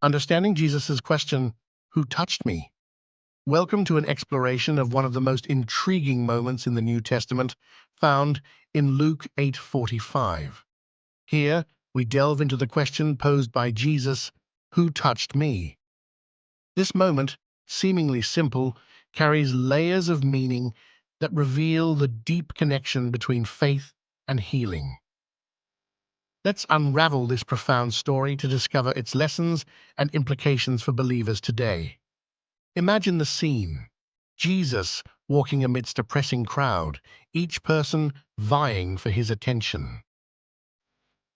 Understanding Jesus' question, "Who touched me?" Welcome to an exploration of one of the most intriguing moments in the New Testament, found in Luke 8:45. Here, we delve into the question posed by Jesus, "Who touched me?" This moment, seemingly simple, carries layers of meaning that reveal the deep connection between faith and healing. Let's unravel this profound story to discover its lessons and implications for believers today. Imagine the scene. Jesus walking amidst a pressing crowd, each person vying for his attention.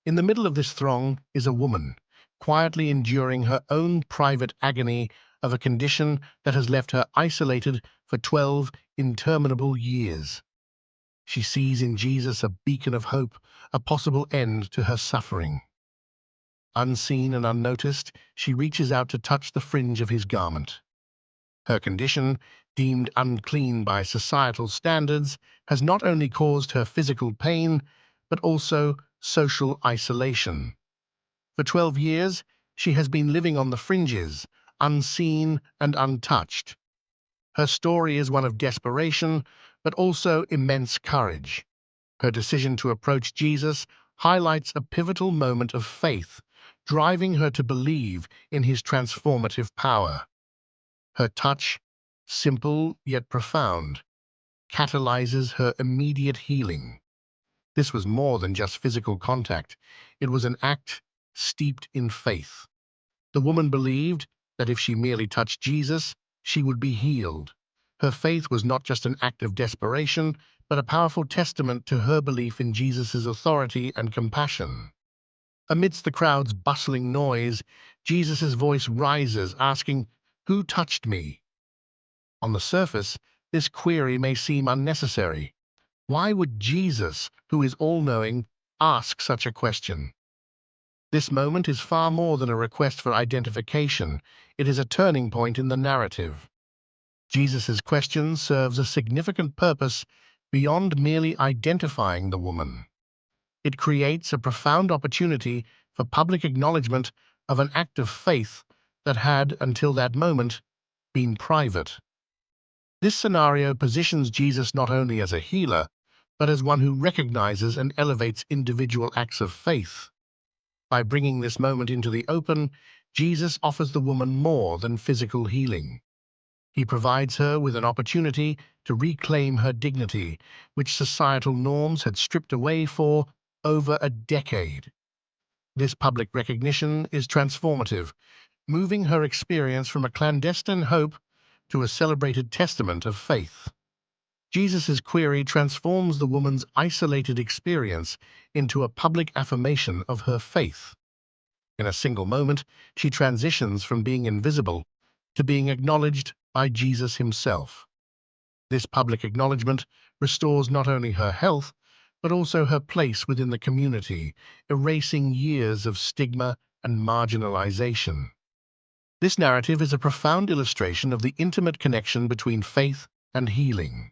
In the middle of this throng is a woman, quietly enduring her own private agony of a condition that has left her isolated for 12 interminable years. She sees in Jesus a beacon of hope, a possible end to her suffering. Unseen and unnoticed, she reaches out to touch the fringe of his garment. Her condition, deemed unclean by societal standards, has not only caused her physical pain, but also social isolation. For 12 years, she has been living on the fringes, unseen and untouched. Her story is one of desperation, but also immense courage. Her decision to approach Jesus highlights a pivotal moment of faith, driving her to believe in his transformative power. Her touch, simple yet profound, catalyzes her immediate healing. This was more than just physical contact. It was an act steeped in faith. The woman believed that if she merely touched Jesus, she would be healed. Her faith was not just an act of desperation, but a powerful testament to her belief in Jesus' authority and compassion. Amidst the crowd's bustling noise, Jesus' voice rises, asking, "Who touched me?" On the surface, this query may seem unnecessary. Why would Jesus, who is all-knowing, ask such a question? This moment is far more than a request for identification. It is a turning point in the narrative. Jesus' question serves a significant purpose beyond merely identifying the woman. It creates a profound opportunity for public acknowledgment of an act of faith that had, until that moment, been private. This scenario positions Jesus not only as a healer, but as one who recognizes and elevates individual acts of faith. By bringing this moment into the open, Jesus offers the woman more than physical healing. He provides her with an opportunity to reclaim her dignity, which societal norms had stripped away for over a decade. This public recognition is transformative, moving her experience from a clandestine hope to a celebrated testament of faith. Jesus' query transforms the woman's isolated experience into a public affirmation of her faith. In a single moment, she transitions from being invisible to being acknowledged by Jesus himself. This public acknowledgement restores not only her health, but also her place within the community, erasing years of stigma and marginalization. This narrative is a profound illustration of the intimate connection between faith and healing.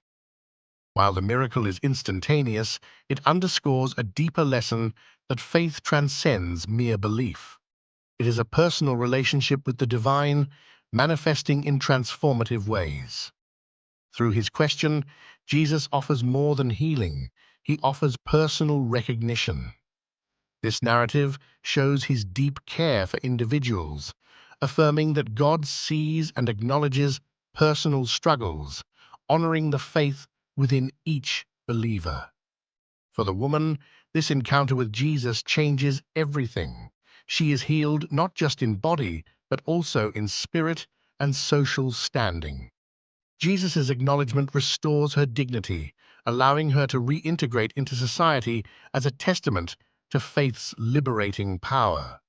While the miracle is instantaneous, it underscores a deeper lesson that faith transcends mere belief. It is a personal relationship with the divine, manifesting in transformative ways. Through his question, Jesus offers more than healing. He offers personal recognition. This narrative shows his deep care for individuals, affirming that God sees and acknowledges personal struggles, honoring the faith within each believer. For the woman, this encounter with Jesus changes everything. She is healed not just in body, but also in spirit and social standing. Jesus' acknowledgement restores her dignity, allowing her to reintegrate into society as a testament to faith's liberating power.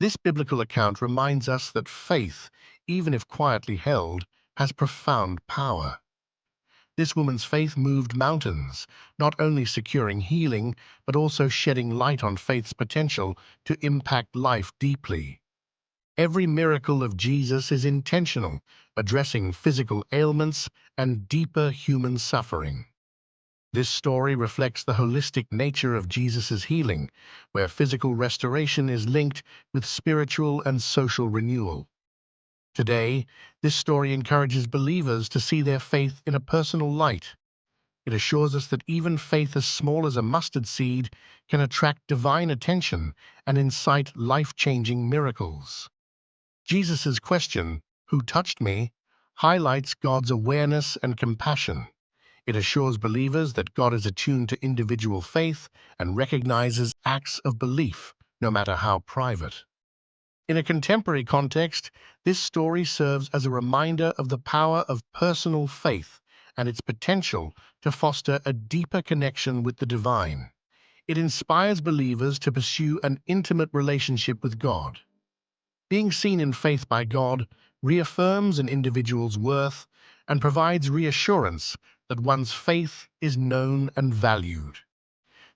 This biblical account reminds us that faith, even if quietly held, has profound power. This woman's faith moved mountains, not only securing healing, but also shedding light on faith's potential to impact life deeply. Every miracle of Jesus is intentional, addressing physical ailments and deeper human suffering. This story reflects the holistic nature of Jesus' healing, where physical restoration is linked with spiritual and social renewal. Today, this story encourages believers to see their faith in a personal light. It assures us that even faith as small as a mustard seed can attract divine attention and incite life-changing miracles. Jesus' question, "Who touched me?" highlights God's awareness and compassion. It assures believers that God is attuned to individual faith and recognizes acts of belief, no matter how private. In a contemporary context, this story serves as a reminder of the power of personal faith and its potential to foster a deeper connection with the divine. It inspires believers to pursue an intimate relationship with God. Being seen in faith by God reaffirms an individual's worth and provides reassurance that one's faith is known and valued.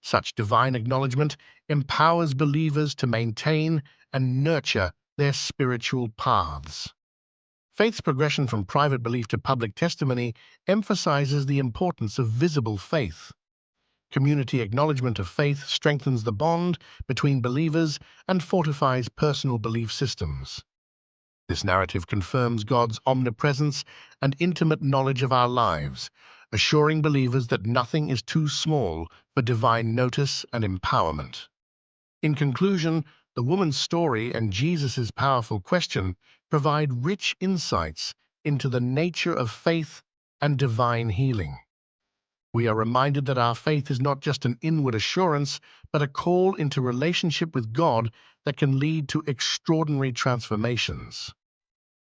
Such divine acknowledgement empowers believers to maintain and nurture their spiritual paths. Faith's progression from private belief to public testimony emphasizes the importance of visible faith. Community acknowledgement of faith strengthens the bond between believers and fortifies personal belief systems. This narrative confirms God's omnipresence and intimate knowledge of our lives, assuring believers that nothing is too small for divine notice and empowerment. In conclusion, the woman's story and Jesus' powerful question provide rich insights into the nature of faith and divine healing. We are reminded that our faith is not just an inward assurance, but a call into relationship with God that can lead to extraordinary transformations.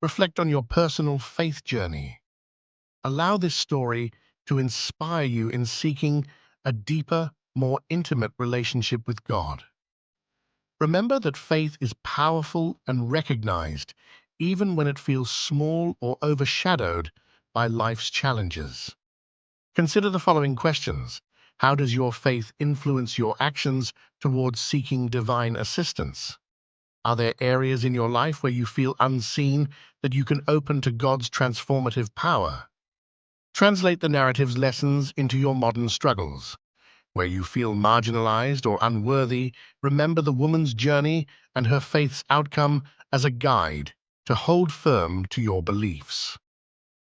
Reflect on your personal faith journey. Allow this story to inspire you in seeking a deeper, more intimate relationship with God. Remember that faith is powerful and recognized, even when it feels small or overshadowed by life's challenges. Consider the following questions. How does your faith influence your actions towards seeking divine assistance? Are there areas in your life where you feel unseen that you can open to God's transformative power? Translate the narrative's lessons into your modern struggles. Where you feel marginalized or unworthy, remember the woman's journey and her faith's outcome as a guide to hold firm to your beliefs.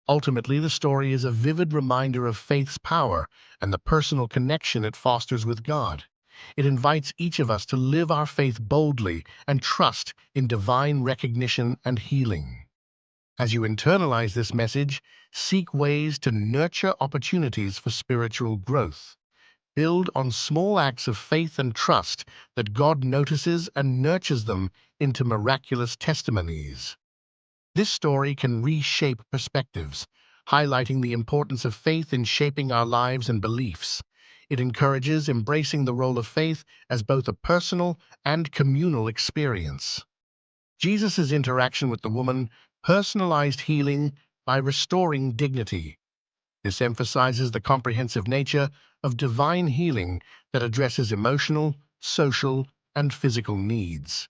Ultimately, the story is a vivid reminder of faith's power and the personal connection it fosters with God. It invites each of us to live our faith boldly and trust in divine recognition and healing. As you internalize this message, seek ways to nurture opportunities for spiritual growth. Build on small acts of faith and trust that God notices and nurtures them into miraculous testimonies. This story can reshape perspectives, highlighting the importance of faith in shaping our lives and beliefs. It encourages embracing the role of faith as both a personal and communal experience. Jesus' interaction with the woman personalized healing by restoring dignity. This emphasizes the comprehensive nature of divine healing that addresses emotional, social, and physical needs.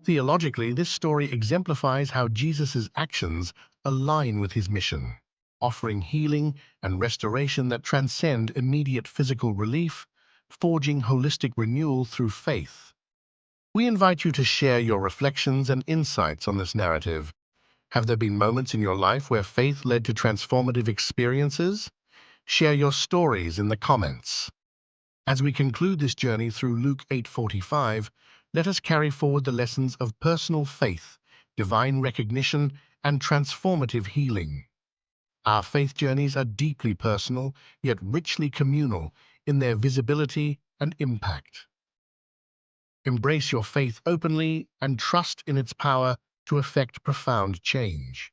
Theologically, this story exemplifies how Jesus' actions align with his mission, offering healing and restoration that transcend immediate physical relief, forging holistic renewal through faith. We invite you to share your reflections and insights on this narrative. Have there been moments in your life where faith led to transformative experiences? Share your stories in the comments. As we conclude this journey through Luke 8:45, let us carry forward the lessons of personal faith, divine recognition, and transformative healing. Our faith journeys are deeply personal, yet richly communal in their visibility and impact. Embrace your faith openly and trust in its power to effect profound change.